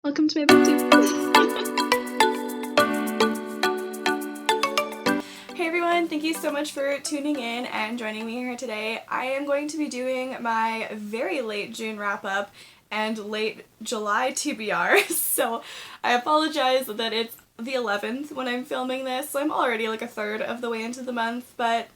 Welcome to my booktube. Hey everyone, thank you so much for tuning in and joining me here today. I am going to be doing my very late June wrap-up and late July TBR, so I apologize that it's the 11th when I'm filming this, so I'm already like a third of the way into the month, but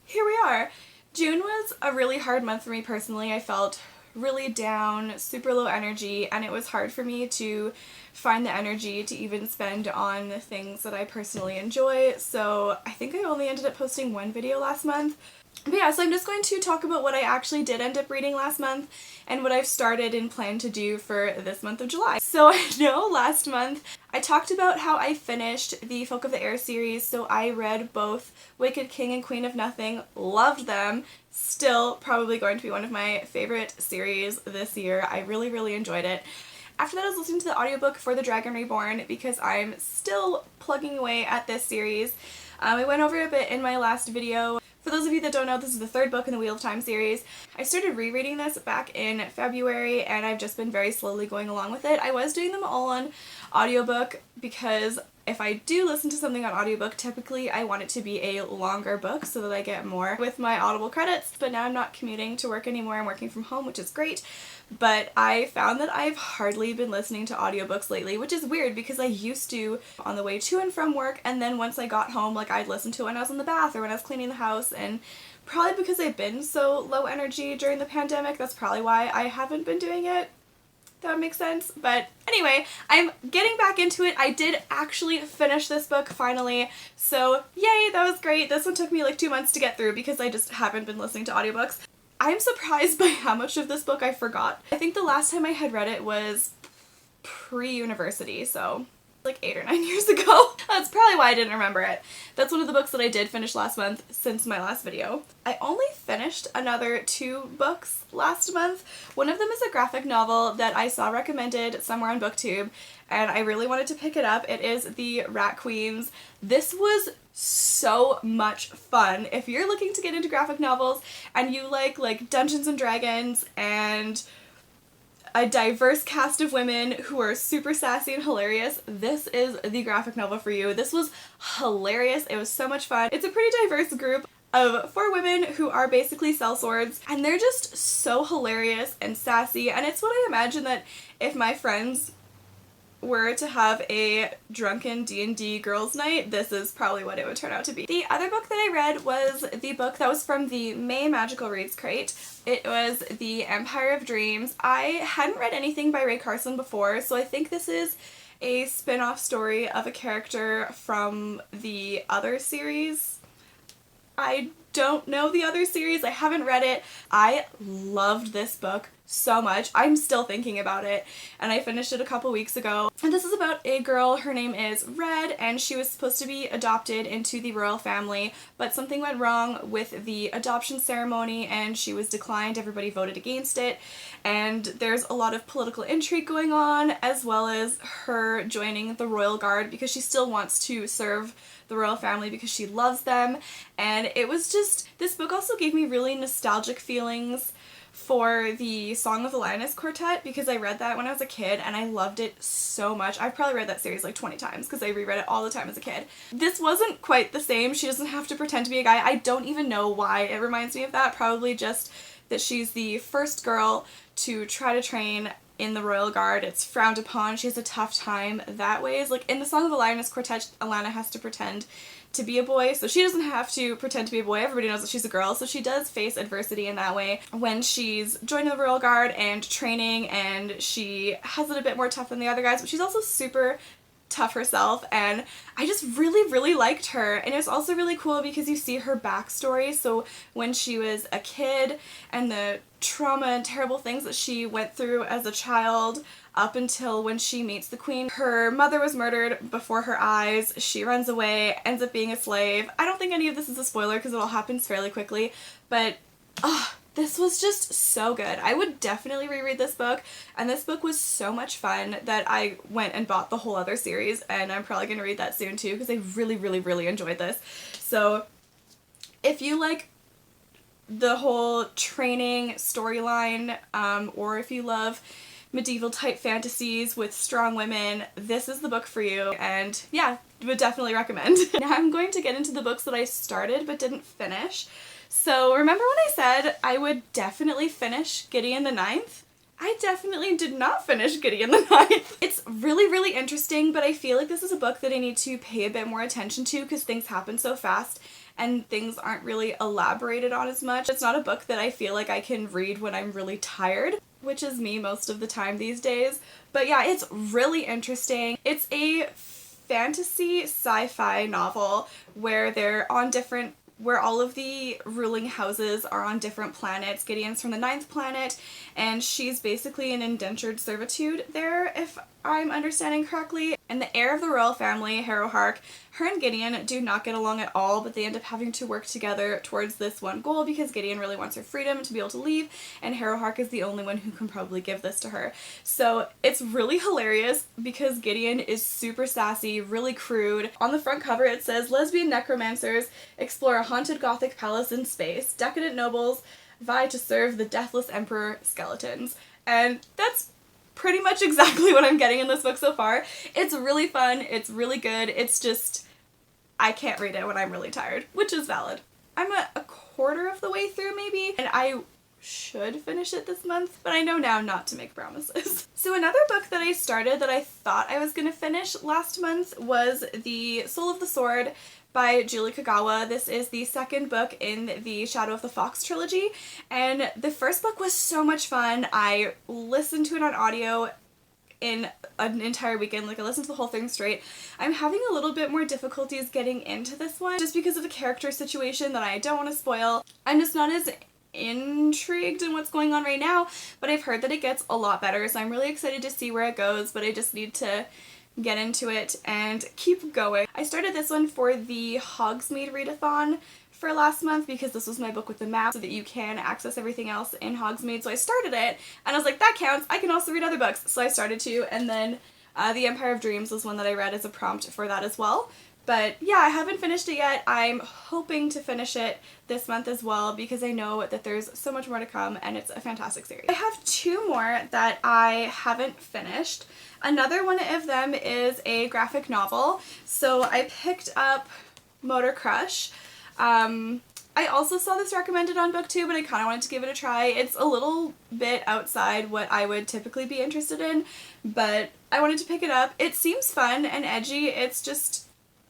here we are. June was a really hard month for me personally. I felt really down, super low energy, and it was hard for me to find the energy to even spend on things that I personally enjoy, so I think I only ended up posting one video last month. But yeah, so I'm just going to talk about what I actually did end up reading last month and what I've started and plan to do for this month of July. So I know last month I talked about how I finished the Folk of the Air series, so I read both Wicked King and Queen of Nothing, loved them, still probably going to be one of my favorite series this year. I really enjoyed it. After that I was listening to the audiobook for The Dragon Reborn because I'm still plugging away at this series. I went over a bit in my last video. For those of you that don't know, this is the third book in the Wheel of Time series. I started rereading this back in February and I've just been very slowly going along with it. I was doing them all on audiobook because if I do listen to something on audiobook, typically I want it to be a longer book so that I get more with my Audible credits, but now I'm not commuting to work anymore. I'm working from home, which is great, but I found that I've hardly been listening to audiobooks lately, which is weird because I used to on the way to and from work, and then once I got home, like I'd listen to it when I was in the bath or when I was cleaning the house, and probably because I've been so low energy during the pandemic, that's probably why I haven't been doing it. That would make sense. But anyway, I'm getting back into it. I did actually finish this book finally, so yay, that was great. This one took me like 2 months to get through because I just haven't been listening to audiobooks. I'm surprised by how much of this book I forgot. I think the last time I had read it was pre-university, so like 8 or 9 years ago. That's probably why I didn't remember it. That's one of the books that I did finish last month since my last video. I only finished another 2 books last month. One of them is a graphic novel that I saw recommended somewhere on BookTube and I really wanted to pick it up. It is The Rat Queens. This was so much fun. If you're looking to get into graphic novels and you like Dungeons and Dragons and a diverse cast of women who are super sassy and hilarious, this is the graphic novel for you. This was hilarious. It was so much fun. It's a pretty diverse group of 4 women who are basically sellswords, and they're just so hilarious and sassy, and it's what I imagine that if my friends were to have a drunken D&D girls' night, this is probably what it would turn out to be. The other book that I read was the book that was from the May Magical Reads crate. It was The Empire of Dreams. I hadn't read anything by Ray Carson before, so I think this is a spin-off story of a character from the other series. I don't know the other series. I haven't read it. I loved this book so much. I'm still thinking about it, and I finished it a couple weeks ago. And this is about a girl, her name is Red, and she was supposed to be adopted into the royal family, but something went wrong with the adoption ceremony and she was declined. Everybody voted against it, and there's a lot of political intrigue going on, as well as her joining the royal guard because she still wants to serve the royal family because she loves them. And it was just, this book also gave me really nostalgic feelings for the Song of the Lioness Quartet because I read that when I was a kid and I loved it so much. I've probably read that series like 20 times because I reread it all the time as a kid. This wasn't quite the same. She doesn't have to pretend to be a guy. I don't even know why it reminds me of that. Probably just that she's the first girl to try to train in the Royal Guard. It's frowned upon. She has a tough time that way. It's like in the Song of the Lioness Quartet, Alana has to pretend to be a boy, so she doesn't have to pretend to be a boy. Everybody knows that she's a girl, so she does face adversity in that way when she's joining the Royal Guard and training, and she has it a bit more tough than the other guys, but she's also super tough herself, and I just really liked her. And it was also really cool because you see her backstory, so when she was a kid and the trauma and terrible things that she went through as a child up until when she meets the queen. Her mother was murdered before her eyes, she runs away, ends up being a slave. I don't think any of this is a spoiler because it all happens fairly quickly, but this was just so good. I would definitely reread this book, and this book was so much fun that I went and bought the whole other series, and I'm probably going to read that soon too because I really enjoyed this. So if you like the whole training storyline, or if you love medieval type fantasies with strong women, this is the book for you, and yeah, would definitely recommend. Now I'm going to get into the books that I started but didn't finish. So remember when I said I would definitely finish Gideon the Ninth? I definitely did not finish Gideon the Ninth. It's really, really interesting, but I feel like this is a book that I need to pay a bit more attention to because things happen so fast and things aren't really elaborated on as much. It's not a book that I feel like I can read when I'm really tired, which is me most of the time these days. But yeah, it's really interesting. It's a fantasy sci-fi novel where where all of the ruling houses are on different planets. Gideon's from the 9th planet, and she's basically in indentured servitude there, if I'm understanding correctly. And the heir of the royal family, Harrowhark, her and Gideon do not get along at all, but they end up having to work together towards this one goal because Gideon really wants her freedom to be able to leave, and Harrowhark is the only one who can probably give this to her. So it's really hilarious because Gideon is super sassy, really crude. On the front cover it says, "Lesbian necromancers explore a haunted gothic palace in space. Decadent nobles vie to serve the deathless emperor skeletons." And that's pretty much exactly what I'm getting in this book so far. It's really fun, it's really good, it's just, I can't read it when I'm really tired, which is valid. I'm a quarter of the way through maybe, and I should finish it this month, but I know now not to make promises. So another book that I started that I thought I was going to finish last month was The Soul of the Sword by Julie Kagawa. This is the second book in the Shadow of the Fox trilogy, and the first book was so much fun. I listened to it on audio in an entire weekend, like I listened to the whole thing straight. I'm having a little bit more difficulties getting into this one just because of a character situation that I don't want to spoil. I'm just not as intrigued in what's going on right now, but I've heard that it gets a lot better, so I'm really excited to see where it goes, but I just need to get into it and keep going. I started this one for the Hogsmeade readathon for last month because this was my book with the map so that you can access everything else in Hogsmeade, so I started it and I was like, that counts, I can also read other books, so I started to, and then The Empire of Dreams was one that I read as a prompt for that as well. But yeah, I haven't finished it yet. I'm hoping to finish it this month as well because I know that there's so much more to come and it's a fantastic series. I have two more that I haven't finished. Another one of them is a graphic novel. So I picked up Motor Crush. I also saw this recommended on BookTube and I kind of wanted to give it a try. It's a little bit outside what I would typically be interested in, but I wanted to pick it up. It seems fun and edgy. It's just,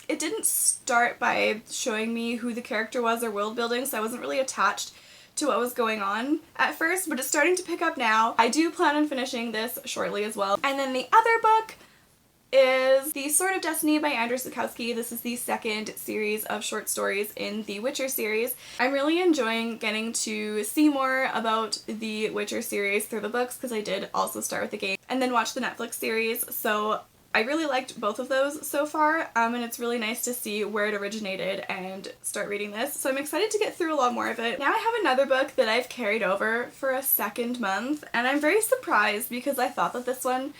it didn't start by showing me who the character was or world building, so I wasn't really attached to what was going on at first, but it's starting to pick up now. I do plan on finishing this shortly as well. And then the other book is The Sword of Destiny by Andrew Sapkowski. This is the second series of short stories in the Witcher series. I'm really enjoying getting to see more about the Witcher series through the books because I did also start with the game and then watch the Netflix series, so I really liked both of those so far, and it's really nice to see where it originated and start reading this, so I'm excited to get through a lot more of it. Now I have another book that I've carried over for a second month, and I'm very surprised because I thought that this one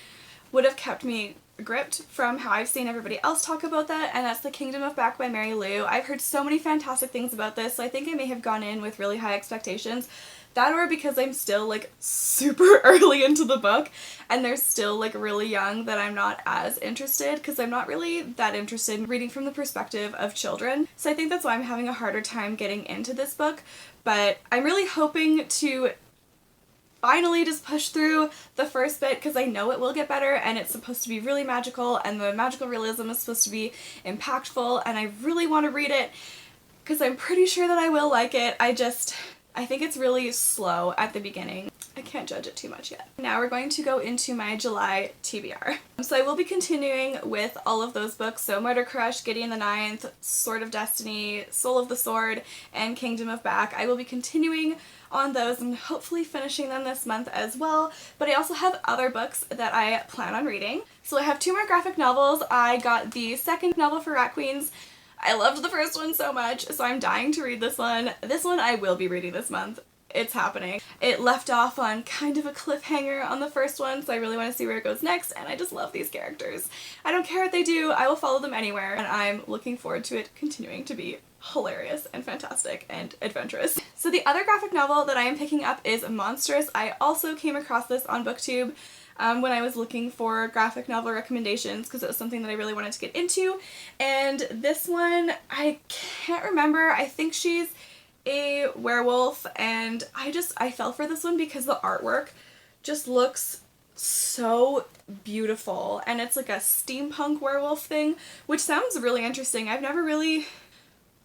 would have kept me gripped from how I've seen everybody else talk about that, and that's The Kingdom of Back by Mary Lou. I've heard so many fantastic things about this, so I think I may have gone in with really high expectations. That or because I'm still like super early into the book and they're still like really young that I'm not as interested because I'm not really that interested in reading from the perspective of children. So I think that's why I'm having a harder time getting into this book, but I'm really hoping to finally just push through the first bit because I know it will get better and it's supposed to be really magical and the magical realism is supposed to be impactful and I really want to read it because I'm pretty sure that I will like it. I think it's really slow at the beginning. I can't judge it too much yet. Now we're going to go into my July TBR. So I will be continuing with all of those books. So Murder Crush, Gideon the Ninth, Sword of Destiny, Soul of the Sword, and Kingdom of Back. I will be continuing on those and hopefully finishing them this month as well. But I also have other books that I plan on reading. So I have two more graphic novels. I got the second novel for Rat Queens. I loved the first one so much, so I'm dying to read this one. This one I will be reading this month. It's happening. It left off on kind of a cliffhanger on the first one, so I really want to see where it goes next, and I just love these characters. I don't care what they do, I will follow them anywhere, and I'm looking forward to it continuing to be hilarious and fantastic and adventurous. So the other graphic novel that I am picking up is Monstrous. I also came across this on BookTube. when I was looking for graphic novel recommendations because it was something that I really wanted to get into. And this one, I can't remember. I think she's a werewolf, and I fell for this one because the artwork just looks so beautiful, and it's like a steampunk werewolf thing, which sounds really interesting. I've never really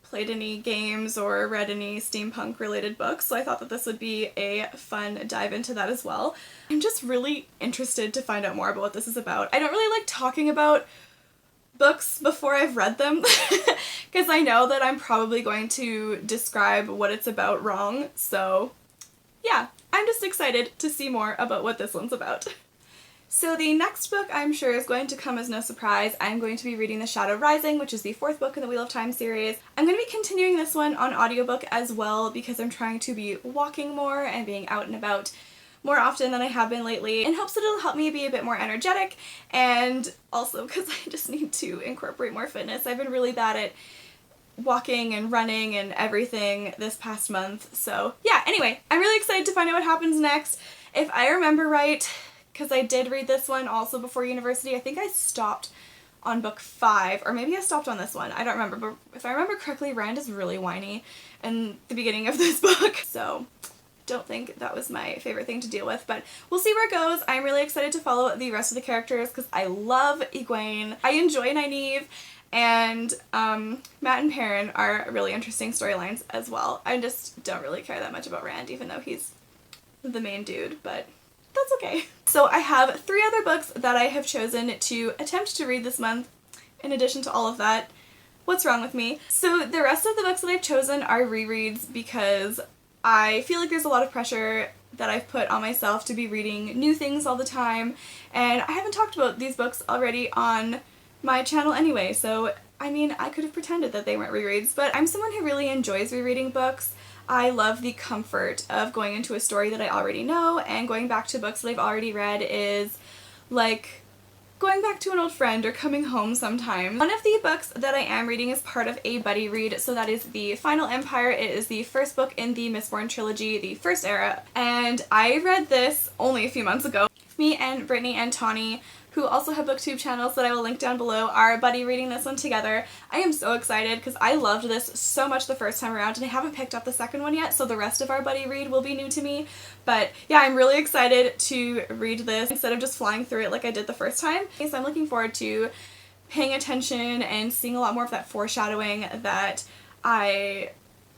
played any games or read any steampunk related books, so I thought that this would be a fun dive into that as well. I'm just really interested to find out more about what this is about. I don't really like talking about books before I've read them because I know that I'm probably going to describe what it's about wrong, so yeah, I'm just excited to see more about what this one's about. So the next book I'm sure is going to come as no surprise. I'm going to be reading The Shadow Rising, which is the 4th book in the Wheel of Time series. I'm going to be continuing this one on audiobook as well because I'm trying to be walking more and being out and about more often than I have been lately, in hopes that it'll help me be a bit more energetic, and also because I just need to incorporate more fitness. I've been really bad at walking and running and everything this past month, so yeah, anyway, I'm really excited to find out what happens next. If I remember right, because I did read this one also before university, I think I stopped on book 5, or maybe I stopped on this one, I don't remember, but if I remember correctly, Rand is really whiny in the beginning of this book, so don't think that was my favorite thing to deal with, but we'll see where it goes. I'm really excited to follow the rest of the characters because I love Egwene, I enjoy Nynaeve, and Matt and Perrin are really interesting storylines as well. I just don't really care that much about Rand, even though he's the main dude, but that's okay. So I have 3 other books that I have chosen to attempt to read this month, in addition to all of that. What's wrong with me? So the rest of the books that I've chosen are rereads because I feel like there's a lot of pressure that I've put on myself to be reading new things all the time, and I haven't talked about these books already on my channel anyway, so I mean, I could have pretended that they weren't rereads, but I'm someone who really enjoys rereading books. I love the comfort of going into a story that I already know, and going back to books that I've already read is like going back to an old friend or coming home sometimes. One of the books that I am reading is part of a buddy read, so that is The Final Empire. It is the first book in the Mistborn trilogy, the first era, and I read this only a few months ago. Me and Brittany and Taani, who also have booktube channels that I will link down below, are buddy reading this one together. I am so excited because I loved this so much the first time around, and I haven't picked up the second one yet, so the rest of our buddy read will be new to me. But yeah, I'm really excited to read this instead of just flying through it like I did the first time. So I'm looking forward to paying attention and seeing a lot more of that foreshadowing that I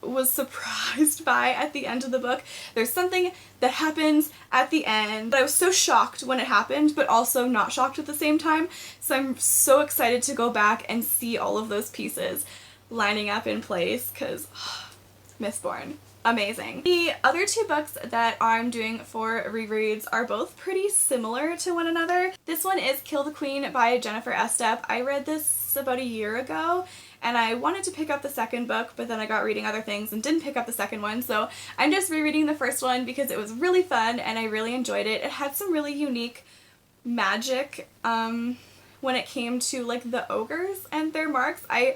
was surprised by at the end of the book. There's something that happens at the end, but I was so shocked when it happened, but also not shocked at the same time. So I'm so excited to go back and see all of those pieces lining up in place because Mistborn, amazing. The other 2 books that I'm doing for rereads are both pretty similar to one another. This one is Kill the Queen by Jennifer Estep. I read this about a year ago, and I wanted to pick up the second book, but then I got reading other things and didn't pick up the second one, so I'm just rereading the first one because it was really fun and I really enjoyed it. It had some really unique magic when it came to like the ogres and their marks. I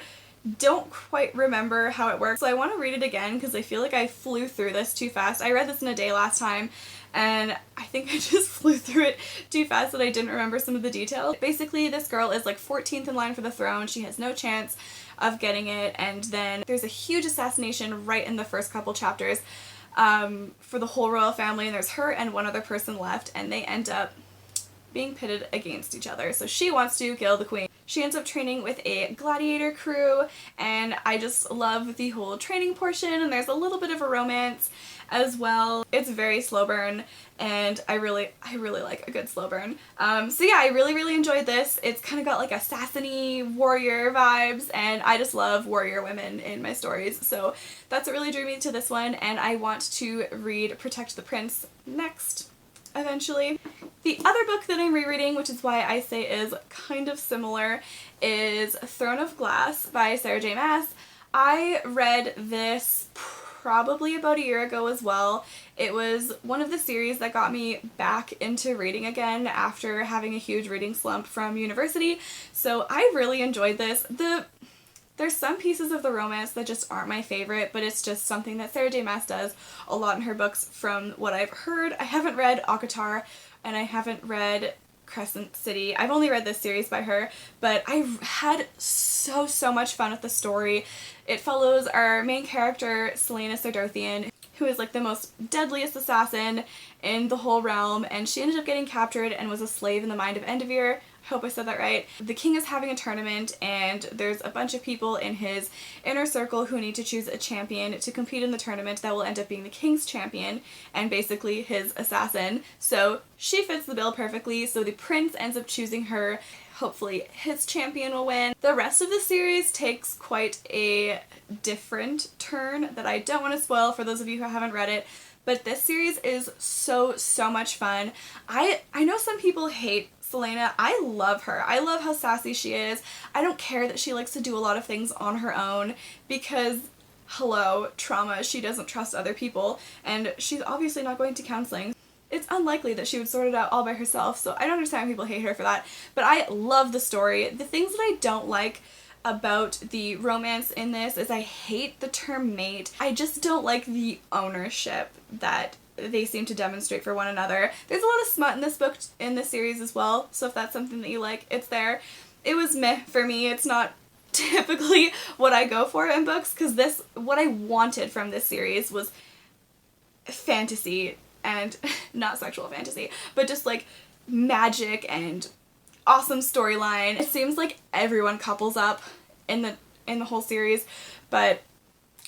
don't quite remember how it works, so I want to read it again because I feel like I flew through this too fast. I read this in a day last time, and I think I just flew through it too fast that I didn't remember some of the details. Basically, this girl is like 14th in line for the throne. She has no chance of getting it, and then there's a huge assassination right in the first couple chapters for the whole royal family, and there's her and one other person left, and they end up being pitted against each other. So she wants to kill the queen. She ends up training with a gladiator crew, and I just love the whole training portion, and there's a little bit of a romance as well. It's very slow burn, and I really like a good slow burn. So yeah, I really enjoyed this. It's kind of got like assassiny warrior vibes, and I just love warrior women in my stories, so that's what really drew me to this one, and I want to read Protect the Prince next eventually. The other book that I'm rereading, which is why I say is kind of similar, is Throne of Glass by Sarah J. Maas. I read this probably about a year ago as well. It was one of the series that got me back into reading again after having a huge reading slump from university, so I really enjoyed this. There's some pieces of the romance that just aren't my favorite, but it's just something that Sarah J. Maas does a lot in her books from what I've heard. I haven't read ACOTAR and I haven't read Crescent City. I've only read this series by her, but I had so much fun with the story. It follows our main character, Selena Sardothian, who is like the most deadliest assassin in the whole realm, and she ended up getting captured and was a slave in the mind of Endivere. I hope I said that right. The king is having a tournament, and there's a bunch of people in his inner circle who need to choose a champion to compete in the tournament that will end up being the king's champion and basically his assassin. So she fits the bill perfectly, so the prince ends up choosing her. Hopefully his champion will win. The rest of the series takes quite a different turn that I don't want to spoil for those of you who haven't read it, but this series is so much fun. I know some people hate Selena. I love her. I love how sassy she is. I don't care that she likes to do a lot of things on her own because, hello, trauma, she doesn't trust other people, and she's obviously not going to counseling. It's unlikely that she would sort it out all by herself, so I don't understand why people hate her for that, but I love the story. The things that I don't like about the romance in this is I hate the term mate. I just don't like the ownership that they seem to demonstrate for one another. There's a lot of smut in this book, in this series as well, so if that's something that you like, it's there. It was meh for me. It's not typically what I go for in books, because what I wanted from this series was fantasy, and not sexual fantasy, but just like magic and awesome storyline. It seems like everyone couples up in the whole series, but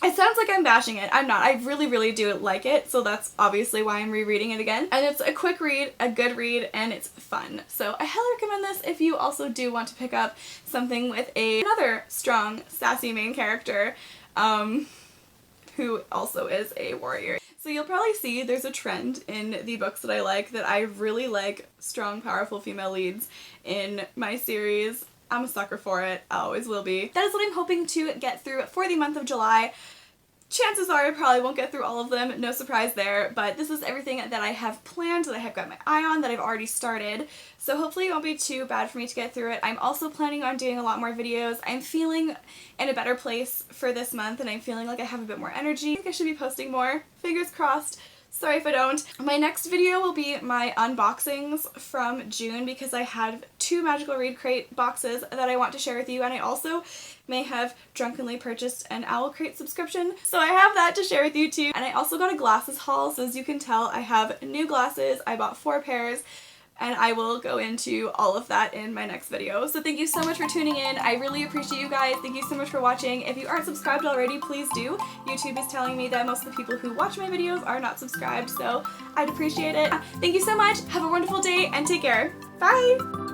it sounds like I'm bashing it. I'm not. I really do like it, so that's obviously why I'm rereading it again. And it's a quick read, a good read, and it's fun. So I highly recommend this if you also do want to pick up something with another strong, sassy main character, who also is a warrior. So you'll probably see there's a trend in the books that I like, that I really like strong, powerful female leads in my series. I'm a sucker for it. I always will be. That is what I'm hoping to get through for the month of July. Chances are I probably won't get through all of them, no surprise there, but this is everything that I have planned, that I have got my eye on, that I've already started, so hopefully it won't be too bad for me to get through it. I'm also planning on doing a lot more videos. I'm feeling in a better place for this month, and I'm feeling like I have a bit more energy. I think I should be posting more. Fingers crossed. Sorry if I don't. My next video will be my unboxings from June, because I have 2 Magical Read Crate boxes that I want to share with you, and I also may have drunkenly purchased an Owl Crate subscription, so I have that to share with you too. And I also got a glasses haul, so as you can tell I have new glasses. I bought 4 pairs, and I will go into all of that in my next video. So thank you so much for tuning in. I really appreciate you guys. Thank you so much for watching. If you aren't subscribed already, please do. YouTube is telling me that most of the people who watch my videos are not subscribed, so I'd appreciate it. Thank you so much. Have a wonderful day and take care. Bye!